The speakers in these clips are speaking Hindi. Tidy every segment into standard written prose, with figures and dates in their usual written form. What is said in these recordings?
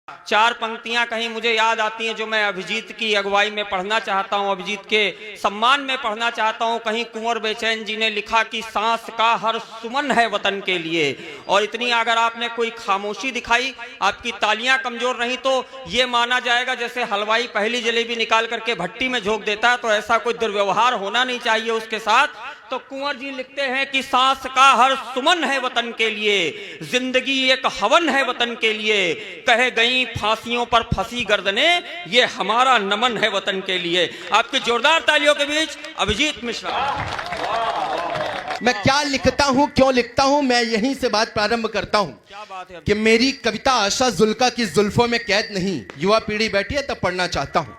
चार पंक्तियां कहीं मुझे याद आती हैं जो मैं अभिजीत की अगुवाई में पढ़ना चाहता हूं, अभिजीत के सम्मान में पढ़ना चाहता हूं। कहीं कुंवर बेचैन जी ने लिखा कि सांस का हर सुमन है वतन के लिए। और इतनी अगर आपने कोई खामोशी दिखाई, आपकी तालियां कमजोर रही, तो ये माना जाएगा जैसे हलवाई पहली जलेबी निकाल करके भट्टी में झोंक देता है, तो ऐसा कोई दुर्व्यवहार होना नहीं चाहिए उसके साथ। तो कुंवर जी लिखते हैं कि सांस का हर सुमन है वतन के लिए, जिंदगी एक हवन है वतन के लिए, कहे गई फांसियों पर फंसी गर्दने, ये हमारा नमन है वतन के लिए। आपकी जोरदार तालियों के बीच अभिजीत मिश्रा। मैं क्या लिखता हूं, क्यों लिखता हूं, मैं यहीं से बात प्रारंभ करता हूं। क्या बात है कि मेरी कविता आशा जुल्का की जुल्फों में कैद नहीं। युवा पीढ़ी बैठी है तब पढ़ना चाहता हूं।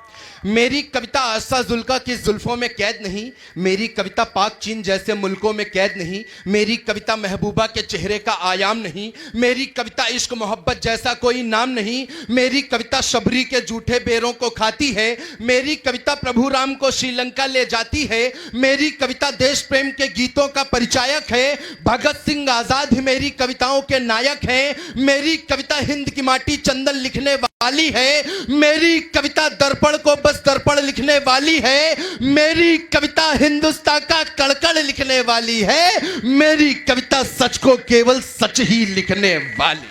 मेरी कविता आशा जुल्का की जुल्फों में कैद नहीं, मेरी कविता पाक चीन जैसे मुल्कों में कैद नहीं, मेरी कविता महबूबा के चेहरे का आयाम नहीं, मेरी कविता इश्क मोहब्बत जैसा कोई नाम नहीं, मेरी कविता शबरी के झूठे बेरों को खाती है, मेरी कविता प्रभु राम को श्रीलंका ले जाती है, मेरी कविता देश प्रेम के गीतों का परिचायक है, भगत सिंह आजाद ही मेरी कविताओं के नायक हैं, मेरी कविता हिंद की माटी चंदन लिखने वाली है, मेरी कविता दर्पण को बस दर्पण लिखने वाली है, मेरी कविता हिंदुस्तान का कड़कड़ लिखने वाली है, मेरी कविता सच को केवल सच ही लिखने वाली।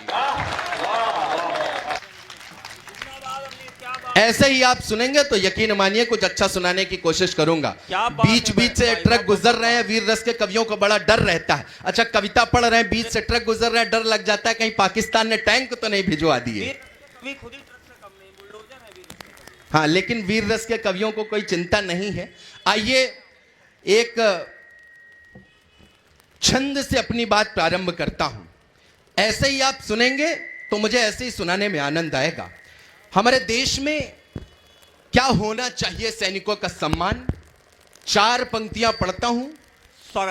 ऐसे ही आप सुनेंगे तो यकीन मानिए कुछ अच्छा सुनाने की कोशिश करूंगा। बीच बीच से ट्रक गुजर रहे हैं, वीर रस के कवियों को बड़ा डर रहता है। अच्छा, कविता पढ़ रहे हैं, बीच से ट्रक गुजर रहे हैं, डर लग जाता है कहीं पाकिस्तान ने टैंक तो नहीं भिजवा दिए। हाँ, लेकिन वीर रस के कवियों को कोई चिंता नहीं है। आइए एक छंद से अपनी बात प्रारंभ करता हूं। ऐसे ही आप सुनेंगे तो मुझे ऐसे ही सुनाने में आनंद आएगा। हमारे देश में क्या होना चाहिए, सैनिकों का सम्मान। चार पंक्तियां पढ़ता हूं,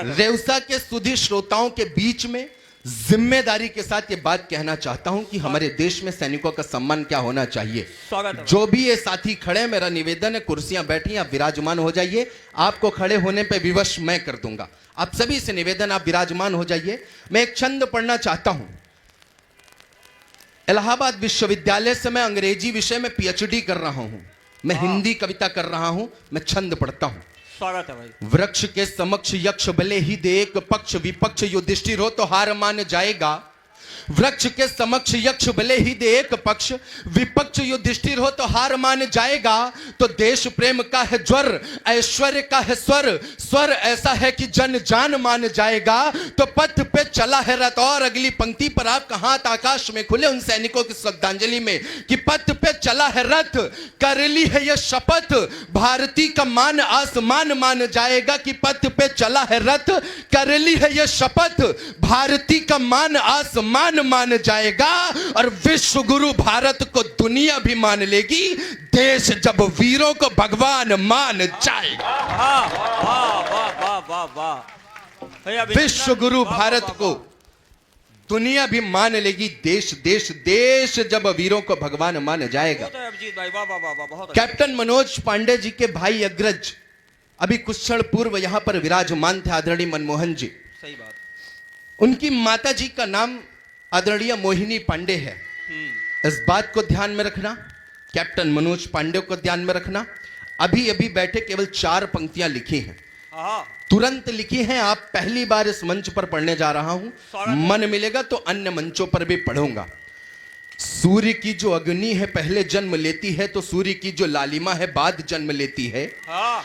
रेवसा के सुधी श्रोताओं के बीच में जिम्मेदारी के साथ ये बात कहना चाहता हूं कि हमारे देश में सैनिकों का सम्मान क्या होना चाहिए। जो भी ये साथी खड़े, मेरा निवेदन है, कुर्सियां बैठी, आप विराजमान हो जाइए। आपको खड़े होने पे विवश मैं कर दूंगा। आप सभी से निवेदन, आप विराजमान हो जाइए। मैं एक छंद पढ़ना चाहता हूं। इलाहाबाद विश्वविद्यालय से मैं अंग्रेजी विषय में पीएचडी कर रहा हूं। मैं हिंदी कविता कर रहा हूं। मैं छंद पढ़ता हूं। स्वागत है भाई। वृक्ष के समक्ष यक्ष भले ही देख, पक्ष विपक्ष युधिष्ठिर हो तो हार मान जाएगा। वृक्ष के समक्ष यक्ष भले ही देख, पक्ष विपक्ष युधिष्ठिर हो तो हार मान जाएगा। तो देश प्रेम का है ज्वर, ऐश्वर्य का है स्वर, स्वर ऐसा है कि जन जान मान जाएगा। तो पथ पे चला है रथ। और अगली पंक्ति पर आपका हाथ आकाश में खुले उन सैनिकों की श्रद्धांजलि में कि पथ पे चला है रथ, कर ली है यह शपथ, भारती का मान आसमान मान जाएगा। कि पथ पे चला है रथ, कर ली है यह शपथ, भारती का मान आसमान मान जाएगा। और विश्व गुरु भारत को दुनिया भी मान लेगी, देश जब वीरों को भगवान मान जाएगा। विश्व गुरु भारत को दुनिया भी मान लेगी, देश देश देश जब वीरों को भगवान मान जाएगा। कैप्टन मनोज पांडे जी के भाई अग्रज अभी कुछ क्षण पूर्व यहां पर विराजमान थे, आदरणीय मनमोहन जी। सही बात। उनकी माता जी का नाम आदरणीय मोहिनी पांडे है। इस बात को ध्यान में रखना, कैप्टन मनोज पांडे को ध्यान में रखना। अभी अभी बैठे केवल चार पंक्तियां लिखी हैं, तुरंत लिखी हैं। आप पहली बार इस मंच पर पढ़ने जा रहा हूं, मन मिलेगा तो अन्य मंचों पर भी पढ़ूंगा। सूर्य की जो अग्नि है पहले जन्म लेती है, तो सूर्य की जो लालिमा है बाद जन्म लेती है।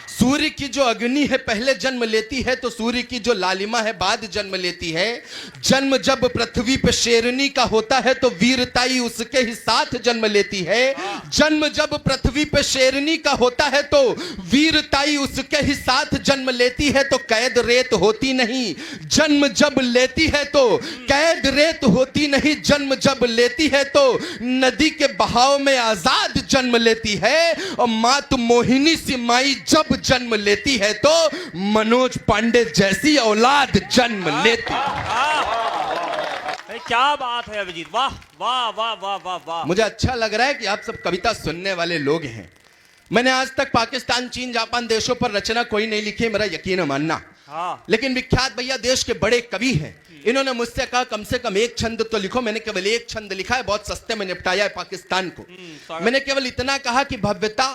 सूर्य की जो अग्नि है पहले जन्म लेती है, तो सूर्य की जो लालिमा है बाद जन्म लेती है। जन्म जब पृथ्वी पे शेरनी का होता है, तो वीरताई उसके ही साथ जन्म लेती है। जन्म जब पृथ्वी पे शेरनी का होता है, तो वीरताई उसके ही साथ जन्म लेती है। तो कैद रेत होती नहीं, जन्म जब लेती है तो कैद रेत होती नहीं। जन्म जब लेती है तो नदी के बहाव में आजाद जन्म लेती है। और मात मोहिनी सी माई जब जन्म लेती है, तो मनोज पांडे जैसी औलाद जन्म लेती है। क्या बात है अभिजीत, वाह वाह वाह वाह वाह वाह। मुझे अच्छा लग रहा है कि आप सब कविता सुनने वाले लोग हैं। मैंने आज तक पाकिस्तान, चीन, जापान देशों पर रचना कोई नहीं लिखी, मेरा यकीन मानना। हाँ। लेकिन विख्यात भैया देश के बड़े कवि हैं, इन्होंने मुझसे कहा कम से कम एक छंद तो लिखो। मैंने केवल एक छंद लिखा है, बहुत सस्ते में निपटाया है पाकिस्तान को। मैंने केवल इतना कहा कि भव्यता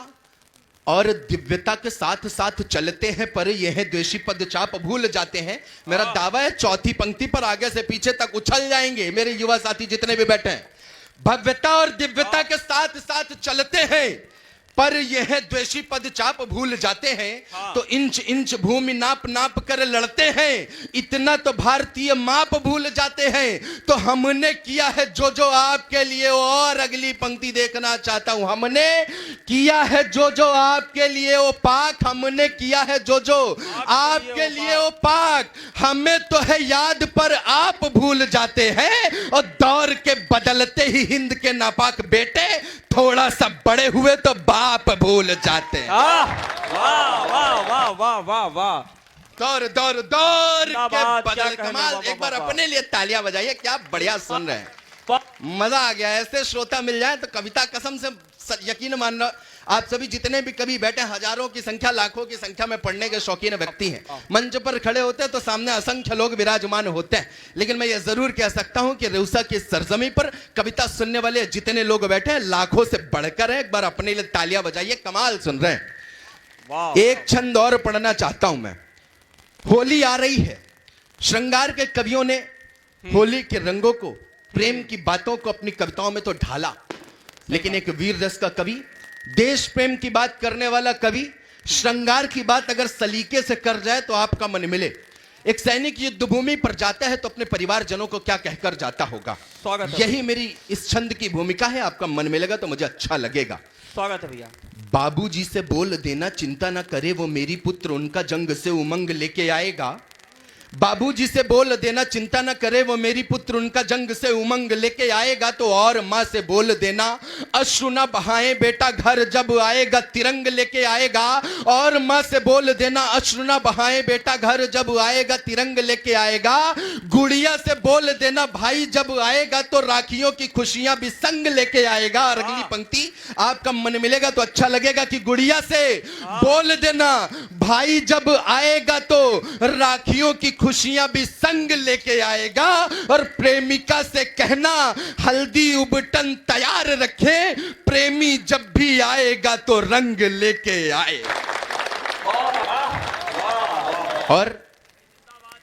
और दिव्यता के साथ साथ चलते हैं पर यह है द्वेषी पद चाप भूल जाते हैं। मेरा दावा है चौथी पंक्ति पर आगे से पीछे तक उछल जाएंगे मेरे युवा साथी जितने भी बैठे हैं। भव्यता और दिव्यता के साथ साथ चलते हैं पर यह द्वेषी पद चाप भूल जाते हैं। तो इंच इंच भूमि नाप नाप कर लड़ते हैं, इतना तो भारतीय माप भूल जाते हैं। तो हमने किया है जो जो आपके लिए, और अगली पंक्ति देखना चाहता हूं। हमने किया है जो जो आपके लिए ओ पाक, हमने किया है जो जो आपके लिए ओ पाक। हमें तो है याद पर आप भूल जाते हैं, और दौर के बदलते ही हिंद के नापाक बेटे थोड़ा सा बड़े हुए तो बाप भूल जाते हैं। वाह वाह वाह वाह वाह वाह। दौर दौर दौर क्या के बात, बदल क्या कहने, कमाल। वाह, एक बार वाह, वाह। अपने लिए तालियां बजाइए, क्या बढ़िया सुन रहे हैं, मजा आ गया। ऐसे श्रोता मिल जाए तो कविता कसम से यकीन मानना, आप सभी जितने भी कवि बैठे, हजारों की संख्या लाखों की संख्या में पढ़ने के शौकीन व्यक्ति हैं। मंच पर खड़े होते हैं तो सामने असंख्य लोग विराजमान होते हैं, लेकिन मैं ये जरूर कह सकता हूं कि रेउसा की सरजमी पर कविता सुनने वाले जितने लोग बैठे हैं लाखों से बढ़कर है। एक बार अपने लिए तालियां बजाइए, कमाल सुन रहे हैं। वाह। एक छंद और पढ़ना चाहता हूं मैं। होली आ रही है, श्रृंगार के कवियों ने होली के रंगों को, प्रेम की बातों को अपनी कविताओं में तो ढाला, लेकिन एक वीर रस का कवि, देश प्रेम की बात करने वाला कवि, श्रृंगार की बात अगर सलीके से कर जाए तो आपका मन मिले। एक सैनिक युद्ध भूमि पर जाता है तो अपने परिवारजनों को क्या कहकर जाता होगा। स्वागत है। यही मेरी इस छंद की भूमिका है। आपका मन मिलेगा तो मुझे अच्छा लगेगा। स्वागत है भैया। बाबूजी से बोल देना चिंता ना करे, वो मेरी पुत्र उनका जंग से उमंग लेके आएगा। बाबूजी से बोल देना चिंता न करे, वो मेरी पुत्र उनका जंग से उमंग लेके आएगा। तो और माँ से बोल देना अश्रु न बहाए, बेटा घर जब आएगा तिरंग लेके आएगा। और माँ से बोल देना अश्रु न बहाए, बेटा घर जब आएगा तिरंग लेके आएगा। गुड़िया से बोल देना भाई जब आएगा तो राखियों की खुशियां भी संग लेके आएगा। और अगली पंक्ति आपका मन मिलेगा तो अच्छा लगेगा कि गुड़िया से बोल देना भाई जब आएगा तो राखियों की खुशियां भी संग लेके आएगा। और प्रेमिका से कहना हल्दी उबटन तैयार रखे, प्रेमी जब भी आएगा तो रंग लेके आए। और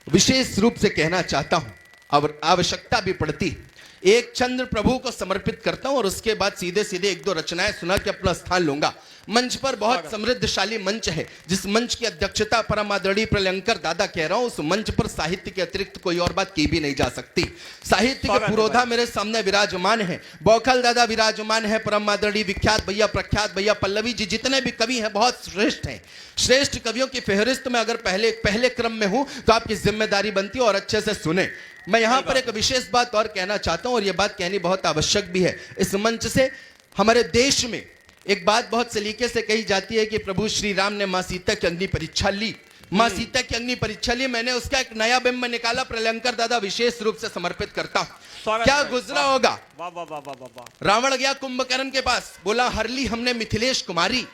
विशेष रूप से कहना चाहता हूं, अब आवश्यकता भी पड़ती, एक चंद्र प्रभु को समर्पित करता हूं और उसके बाद सीधे सीधे एक दो रचनाएं सुना के अपना स्थान लूंगा। मंच पर बहुत समृद्धशाली मंच है, जिस मंच की अध्यक्षता परम आदरणीय प्रलयंकर दादा कह रहा हूं, उस मंच पर साहित्य के अतिरिक्त कोई और बात की भी नहीं जा सकती। साहित्य के पुरोधा मेरे सामने विराजमान है, बौखल दादा विराजमान है, परम आदरणीय विख्यात भैया, प्रख्यात भैया, पल्लवी जी, जितने भी कवि हैं बहुत श्रेष्ठ हैं। श्रेष्ठ कवियों की फेहरिस्त में अगर पहले क्रम में हूं तो आपकी जिम्मेदारी बनती है और अच्छे से सुने। मैं यहां पर एक विशेष बात और कहना चाहता हूं, और यह बात कहनी बहुत आवश्यक भी है। इस मंच से हमारे देश में एक बात बहुत सलीके से कही जाती है कि प्रभु श्री राम ने मां सीता की अग्नि परीक्षा ली। मां सीता की अग्नि परीक्षा ली, मैंने उसका एक नया बिंब निकाला, प्रलयंकर दादा विशेष रूप से समर्पित करता हूं। क्या गुजरा होगा। रावण गया कुंभकर्ण के पास, बोला हर ली हमने मिथिलेश कुमारी,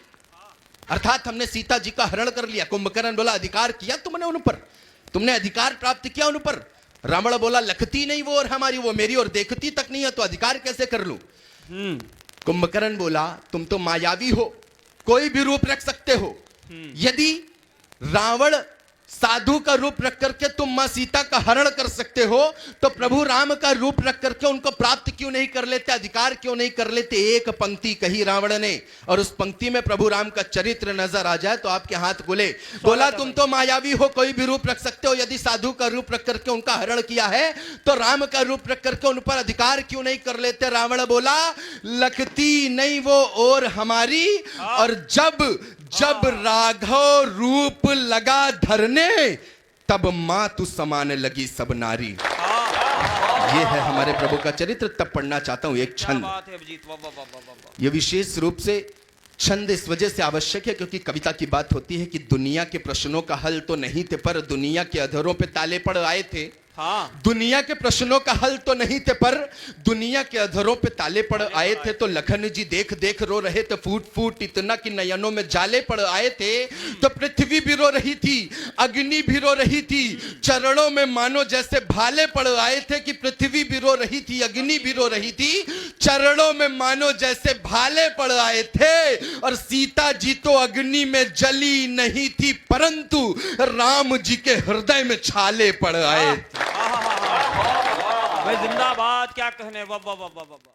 अर्थात हमने सीता जी का हरण कर लिया। कुंभकर्ण बोला अधिकार किया तुमने उन पर, तुमने अधिकार प्राप्त किया उन पर। रावण बोला लखती नहीं वो और हमारी, वो मेरी और देखती तक नहीं है, तो अधिकार कैसे कर लूं। कुंभकर्ण बोला तुम तो मायावी हो, कोई भी रूप रख सकते हो। यदि रावण साधु का रूप रख करके तुम मां सीता का हरण कर सकते हो, तो प्रभु राम का रूप रख करके उनको प्राप्त क्यों नहीं कर लेते, अधिकार क्यों नहीं कर लेते। एक पंक्ति कही रावण ने, और उस पंक्ति में प्रभु राम का चरित्र नजर आ जाए तो आपके हाथ खुले। बोला तुम तो मायावी हो, कोई भी रूप रख सकते हो, यदि साधु का रूप रख करके उनका हरण किया है तो राम का रूप रख करके उन पर अधिकार क्यों नहीं कर लेते। रावण बोला लखती नहीं वो और हमारी, और जब राघव रूप लगा धरने तब मां तू समाने लगी सब नारी। ये है हमारे प्रभु का चरित्र। तब पढ़ना चाहता हूं एक छंद। ये विशेष रूप से छंद इस वजह से आवश्यक है क्योंकि कविता की बात होती है कि दुनिया के प्रश्नों का हल तो नहीं थे, पर दुनिया के अधरों पे ताले पड़ आए थे। हाँ। दुनिया के प्रश्नों का हल तो नहीं थे, पर दुनिया के अधरों पे ताले पड़ आए थे। तो लखन जी देख देख रो रहे थे, फूट फूट इतना कि नयनों में जाले पड़ आए थे। तो पृथ्वी भी रो रही थी, अग्नि भी रो रही थी, चरणों में मानो जैसे भाले पड़ आए थे। कि पृथ्वी भी रो रही थी, अग्नि भी रो रही थी, चरणों में मानो जैसे भाले पड़ आए थे। और सीता जी तो अग्नि में जली नहीं थी, परंतु राम जी के हृदय में छाले पड़ आए थे। भाई जिंदाबाद, क्या कहने, वाह वाह वाह वाह वाह।